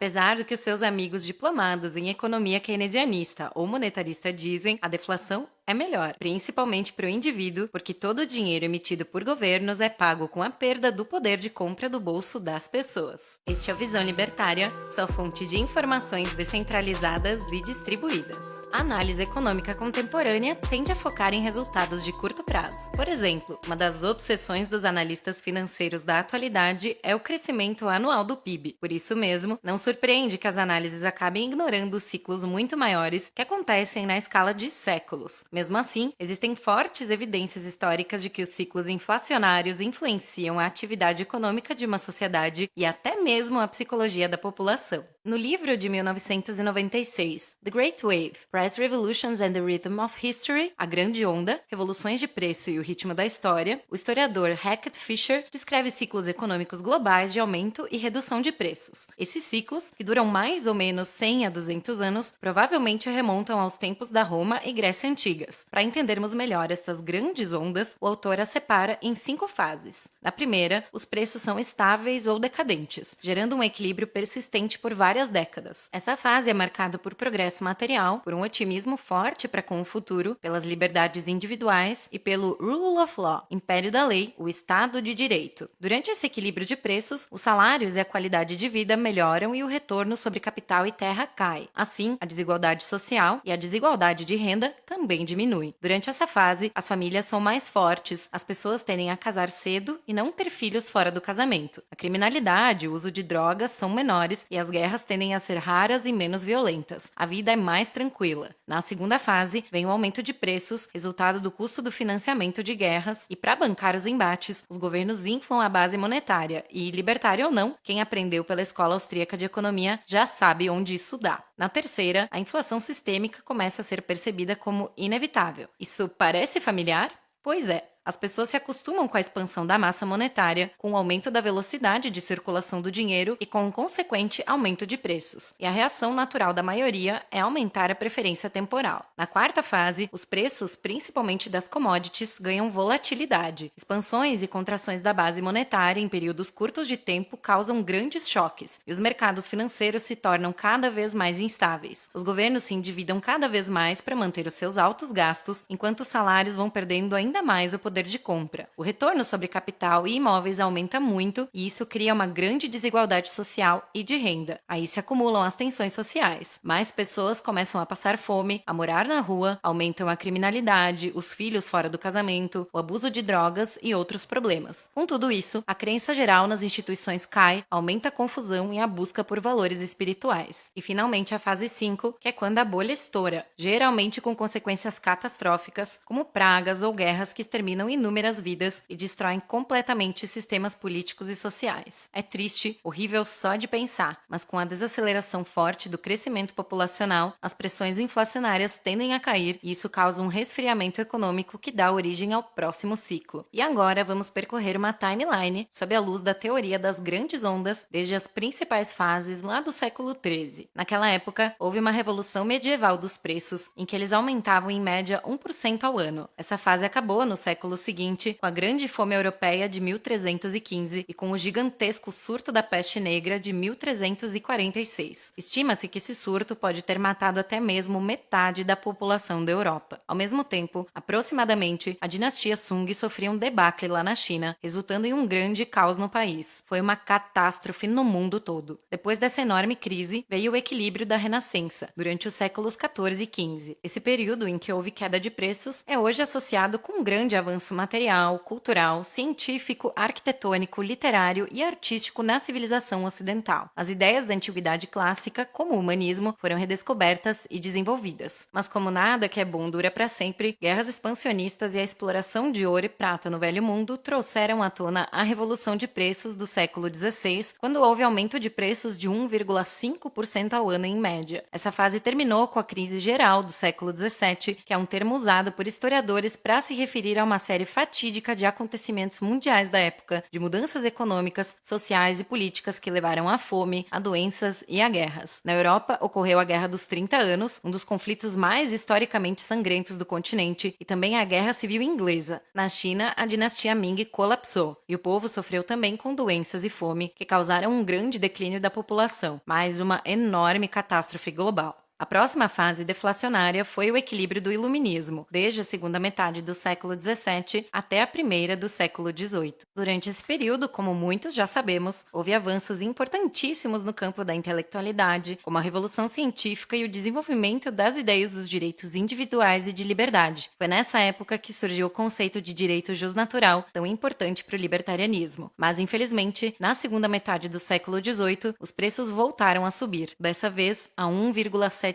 Apesar do que os seus amigos diplomados em economia keynesianista ou monetarista dizem, a deflação é melhor, principalmente para o indivíduo, porque todo o dinheiro emitido por governos é pago com a perda do poder de compra do bolso das pessoas. Este é o Visão Libertária, sua fonte de informações descentralizadas e distribuídas. A análise econômica contemporânea tende a focar em resultados de curto prazo. Por exemplo, uma das obsessões dos analistas financeiros da atualidade é o crescimento anual do PIB. Por isso mesmo, não surpreende que as análises acabem ignorando os ciclos muito maiores que acontecem na escala de séculos. Mesmo assim, existem fortes evidências históricas de que os ciclos inflacionários influenciam a atividade econômica de uma sociedade e até mesmo a psicologia da população. No livro de 1996, The Great Wave: Price Revolutions and the Rhythm of History, A Grande Onda, Revoluções de Preço e o Ritmo da História, o historiador Hackett Fischer descreve ciclos econômicos globais de aumento e redução de preços. Esses ciclos, que duram mais ou menos 100 a 200 anos, provavelmente remontam aos tempos da Roma e Grécia antigas. Para entendermos melhor estas grandes ondas, o autor as separa em 5 fases. Na primeira, os preços são estáveis ou decadentes, gerando um equilíbrio persistente por várias décadas. Essa fase é marcada por progresso material, por um otimismo forte para com o futuro, pelas liberdades individuais e pelo Rule of Law, Império da Lei, o Estado de Direito. Durante esse equilíbrio de preços, os salários e a qualidade de vida melhoram e o retorno sobre capital e terra cai. Assim, a desigualdade social e a desigualdade de renda também diminui. Durante essa fase, as famílias são mais fortes, as pessoas tendem a casar cedo e não ter filhos fora do casamento. A criminalidade e o uso de drogas são menores e as guerras tendem a ser raras e menos violentas. A vida é mais tranquila. Na segunda fase, vem o aumento de preços, resultado do custo do financiamento de guerras, e para bancar os embates, os governos inflam a base monetária, e, libertário ou não, quem aprendeu pela Escola Austríaca de Economia já sabe onde isso dá. Na terceira, a inflação sistêmica começa a ser percebida como inevitável. Isso parece familiar? Pois é. As pessoas se acostumam com a expansão da massa monetária, com o aumento da velocidade de circulação do dinheiro e com o consequente aumento de preços. E a reação natural da maioria é aumentar a preferência temporal. Na quarta fase, os preços, principalmente das commodities, ganham volatilidade. Expansões e contrações da base monetária em períodos curtos de tempo causam grandes choques, e os mercados financeiros se tornam cada vez mais instáveis. Os governos se endividam cada vez mais para manter os seus altos gastos, enquanto os salários vão perdendo ainda mais o poder de compra. O retorno sobre capital e imóveis aumenta muito e isso cria uma grande desigualdade social e de renda. Aí se acumulam as tensões sociais. Mais pessoas começam a passar fome, a morar na rua, aumentam a criminalidade, os filhos fora do casamento, o abuso de drogas e outros problemas. Com tudo isso, a crença geral nas instituições cai, aumenta a confusão e a busca por valores espirituais. E finalmente a fase 5, que é quando a bolha estoura, geralmente com consequências catastróficas, como pragas ou guerras que exterminam inúmeras vidas e destroem completamente sistemas políticos e sociais. É triste, horrível só de pensar, mas com a desaceleração forte do crescimento populacional, as pressões inflacionárias tendem a cair e isso causa um resfriamento econômico que dá origem ao próximo ciclo. E agora vamos percorrer uma timeline sob a luz da teoria das grandes ondas desde as principais fases lá do século XIII. Naquela época, houve uma revolução medieval dos preços, em que eles aumentavam em média 1% ao ano. Essa fase acabou no século seguinte, com a Grande Fome Europeia de 1315 e com o gigantesco surto da peste negra de 1346. Estima-se que esse surto pode ter matado até mesmo metade da população da Europa. Ao mesmo tempo, aproximadamente, a dinastia Sung sofria um debacle lá na China, resultando em um grande caos no país. Foi uma catástrofe no mundo todo. Depois dessa enorme crise, veio o equilíbrio da Renascença, durante os séculos 14 e 15. Esse período em que houve queda de preços é hoje associado com um grande avanço material, cultural, científico, arquitetônico, literário e artístico na civilização ocidental. As ideias da antiguidade clássica, como o humanismo, foram redescobertas e desenvolvidas. Mas como nada que é bom dura para sempre, guerras expansionistas e a exploração de ouro e prata no Velho Mundo trouxeram à tona a revolução de preços do século XVI, quando houve aumento de preços de 1,5% ao ano em média. Essa fase terminou com a crise geral do século XVII, que é um termo usado por historiadores para se referir a uma série fatídica de acontecimentos mundiais da época, de mudanças econômicas, sociais e políticas que levaram à fome, a doenças e a guerras. Na Europa, ocorreu a Guerra dos 30 Anos, um dos conflitos mais historicamente sangrentos do continente, e também a Guerra Civil Inglesa. Na China, a dinastia Ming colapsou, e o povo sofreu também com doenças e fome, que causaram um grande declínio da população, mais uma enorme catástrofe global. A próxima fase deflacionária foi o equilíbrio do Iluminismo, desde a segunda metade do século XVII até a primeira do século XVIII. Durante esse período, como muitos já sabemos, houve avanços importantíssimos no campo da intelectualidade, como a Revolução Científica e o desenvolvimento das ideias dos direitos individuais e de liberdade. Foi nessa época que surgiu o conceito de direito jusnatural, tão importante para o libertarianismo. Mas, infelizmente, na segunda metade do século XVIII, os preços voltaram a subir, dessa vez a 1,7%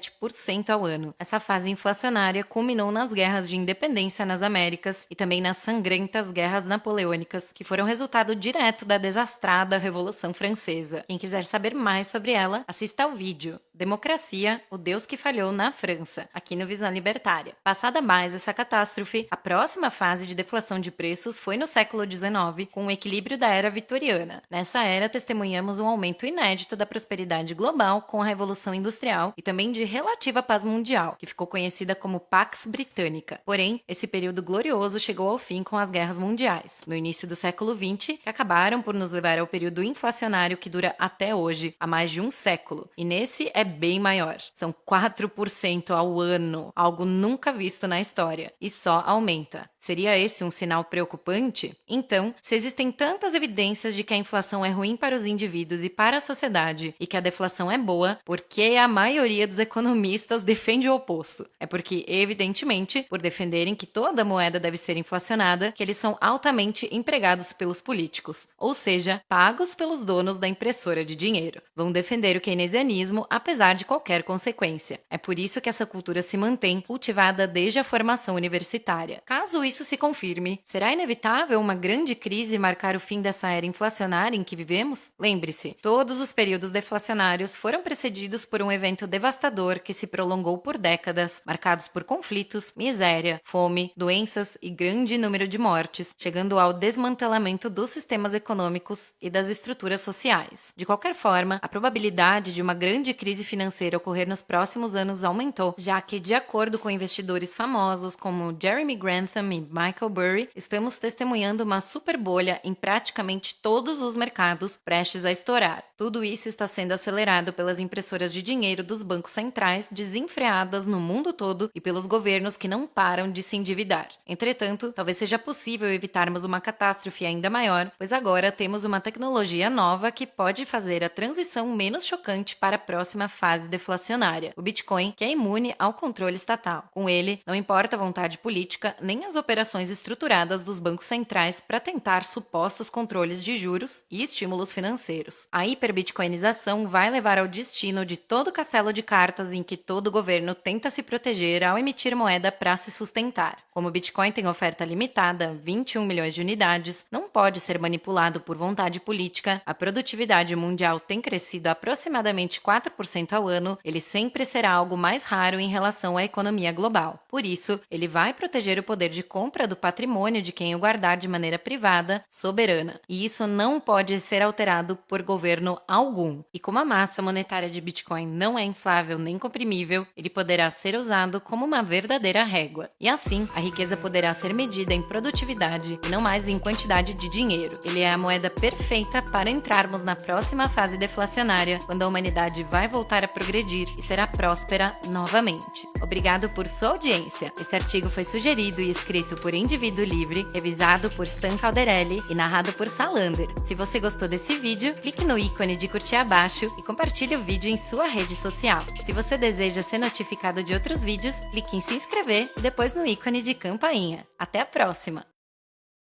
ao ano. Essa fase inflacionária culminou nas guerras de independência nas Américas e também nas sangrentas guerras napoleônicas, que foram resultado direto da desastrada Revolução Francesa. Quem quiser saber mais sobre ela, assista ao vídeo Democracia, o Deus que falhou na França, aqui no Visão Libertária. Passada mais essa catástrofe, a próxima fase de deflação de preços foi no século XIX, com o equilíbrio da Era Vitoriana. Nessa era, testemunhamos um aumento inédito da prosperidade global com a Revolução Industrial e também de relativa paz mundial, que ficou conhecida como Pax Britânica. Porém, esse período glorioso chegou ao fim com as guerras mundiais, no início do século XX, que acabaram por nos levar ao período inflacionário que dura até hoje, há mais de um século. E nesse é bem maior. São 4% ao ano, algo nunca visto na história, e só aumenta. Seria esse um sinal preocupante? Então, se existem tantas evidências de que a inflação é ruim para os indivíduos e para a sociedade, e que a deflação é boa, por que a maioria dos economistas defende o oposto? É porque, evidentemente, por defenderem que toda moeda deve ser inflacionada, que eles são altamente empregados pelos políticos, ou seja, pagos pelos donos da impressora de dinheiro. Vão defender o keynesianismo apesar de qualquer consequência. É por isso que essa cultura se mantém cultivada desde a formação universitária. Caso isso se confirme, será inevitável uma grande crise marcar o fim dessa era inflacionária em que vivemos? Lembre-se, todos os períodos deflacionários foram precedidos por um evento devastador que se prolongou por décadas, marcados por conflitos, miséria, fome, doenças e grande número de mortes, chegando ao desmantelamento dos sistemas econômicos e das estruturas sociais. De qualquer forma, a probabilidade de uma grande crise financeira ocorrer nos próximos anos aumentou, já que, de acordo com investidores famosos como Jeremy Grantham e Michael Burry, estamos testemunhando uma super bolha em praticamente todos os mercados prestes a estourar. Tudo isso está sendo acelerado pelas impressoras de dinheiro dos bancos centrais desenfreadas no mundo todo e pelos governos que não param de se endividar. Entretanto, talvez seja possível evitarmos uma catástrofe ainda maior, pois agora temos uma tecnologia nova que pode fazer a transição menos chocante para a próxima fase deflacionária, o Bitcoin, que é imune ao controle estatal. Com ele, não importa a vontade política nem as operações estruturadas dos bancos centrais para tentar supostos controles de juros e estímulos financeiros. A hiperbitcoinização vai levar ao destino de todo castelo de cartas em que todo governo tenta se proteger ao emitir moeda para se sustentar. Como o Bitcoin tem oferta limitada, 21 milhões de unidades, não pode ser manipulado por vontade política, a produtividade mundial tem crescido aproximadamente 4% ao ano, ele sempre será algo mais raro em relação à economia global. Por isso, ele vai proteger o poder de compra do patrimônio de quem o guardar de maneira privada, soberana. E isso não pode ser alterado por governo algum. E como a massa monetária de Bitcoin não é inflável nem comprimível, ele poderá ser usado como uma verdadeira régua. E assim, a riqueza poderá ser medida em produtividade e não mais em quantidade de dinheiro. Ele é a moeda perfeita para entrarmos na próxima fase deflacionária, quando a humanidade vai voltar a progredir e será próspera novamente. Obrigado por sua audiência. Esse artigo foi sugerido e escrito por Indivíduo Livre, revisado por Stan Calderelli e narrado por Salander. Se você gostou desse vídeo, clique no ícone de curtir abaixo e compartilhe o vídeo em sua rede social. Se você deseja ser notificado de outros vídeos, clique em se inscrever e depois no ícone de campainha. Até a próxima!